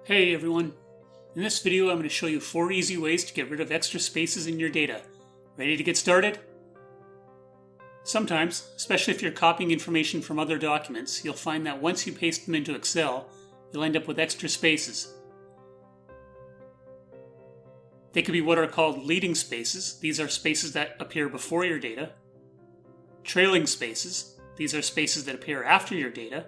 Hey everyone! In this video I'm going to show you 4 easy ways to get rid of extra spaces in your data. Ready to get started? Sometimes, especially if you're copying information from other documents, you'll find that once you paste them into Excel, you'll end up with extra spaces. They could be what are called leading spaces. These are spaces that appear before your data. Trailing spaces. These are spaces that appear after your data.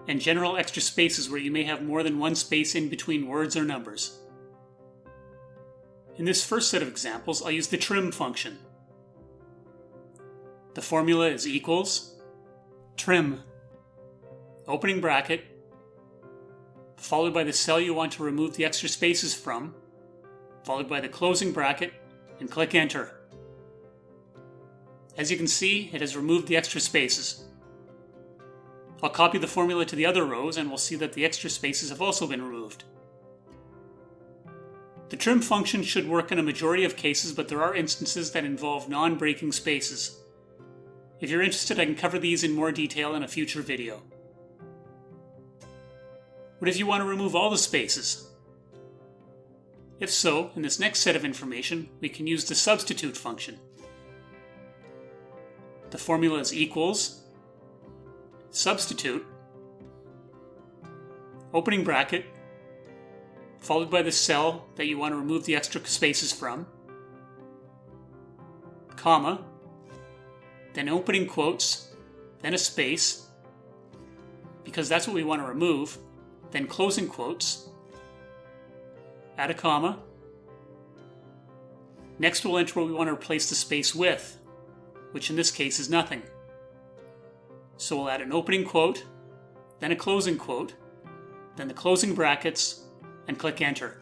And general extra spaces where you may have more than one space in between words or numbers. In this first set of examples, I'll use the trim function. The formula is equals trim, opening bracket, followed by the cell you want to remove the extra spaces from, followed by the closing bracket, and click enter. As you can see, it has removed the extra spaces. I'll copy the formula to the other rows and we'll see that the extra spaces have also been removed. The trim function should work in a majority of cases, but there are instances that involve non-breaking spaces. If you're interested, I can cover these in more detail in a future video. What if you want to remove all the spaces? If so, in this next set of information, we can use the substitute function. The formula is equals substitute, opening bracket, followed by the cell that you want to remove the extra spaces from, comma, then opening quotes, then a space, because that's what we want to remove, then closing quotes, add a comma. Next we'll enter what we want to replace the space with, which in this case is nothing. So we'll add an opening quote, then a closing quote, then the closing brackets, and click enter.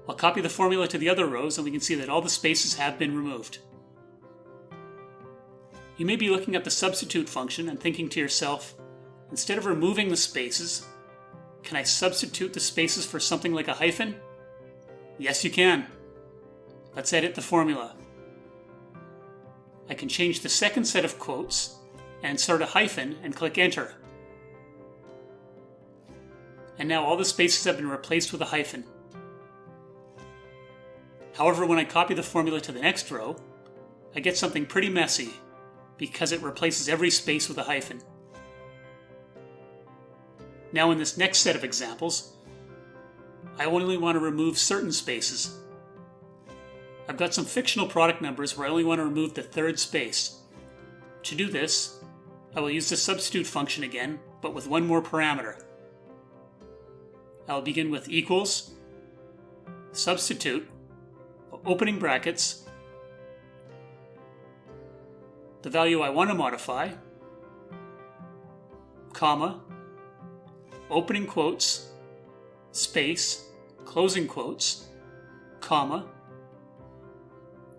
I'll copy the formula to the other rows and we can see that all the spaces have been removed. You may be looking at the substitute function and thinking to yourself, instead of removing the spaces, can I substitute the spaces for something like a hyphen? Yes, you can. Let's edit the formula. I can change the second set of quotes and insert a hyphen and click enter. And now all the spaces have been replaced with a hyphen. However, when I copy the formula to the next row, I get something pretty messy because it replaces every space with a hyphen. Now in this next set of examples, I only want to remove certain spaces. I've got some fictional product numbers where I only want to remove the third space. To do this, I will use the substitute function again, but with one more parameter. I'll begin with equals, substitute, opening brackets, the value I want to modify, comma, opening quotes, space, closing quotes, comma,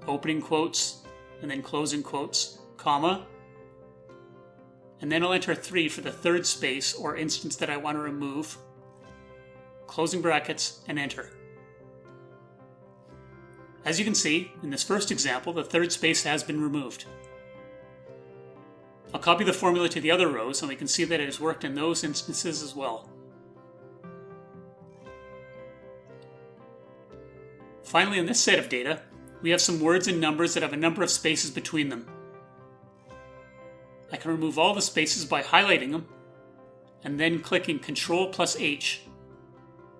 opening quotes, and then closing quotes, comma, and then I'll enter 3 for the third space or instance that I want to remove, closing brackets, and enter. As you can see, in this first example, the third space has been removed. I'll copy the formula to the other rows and we can see that it has worked in those instances as well. Finally, in this set of data, we have some words and numbers that have a number of spaces between them. I can remove all the spaces by highlighting them and then clicking Ctrl+H.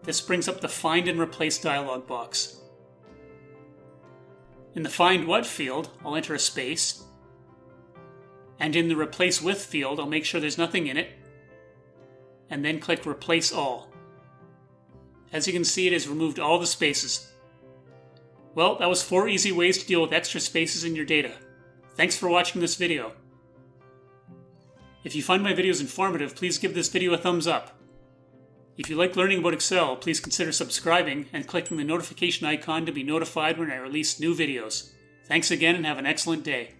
This brings up the Find and Replace dialog box. In the Find What field, I'll enter a space, and in the Replace With field, I'll make sure there's nothing in it, and then click Replace All. As you can see, it has removed all the spaces. Well, that was 4 easy ways to deal with extra spaces in your data. Thanks for watching this video. If you find my videos informative, please give this video a thumbs up. If you like learning about Excel, please consider subscribing and clicking the notification icon to be notified when I release new videos. Thanks again and have an excellent day.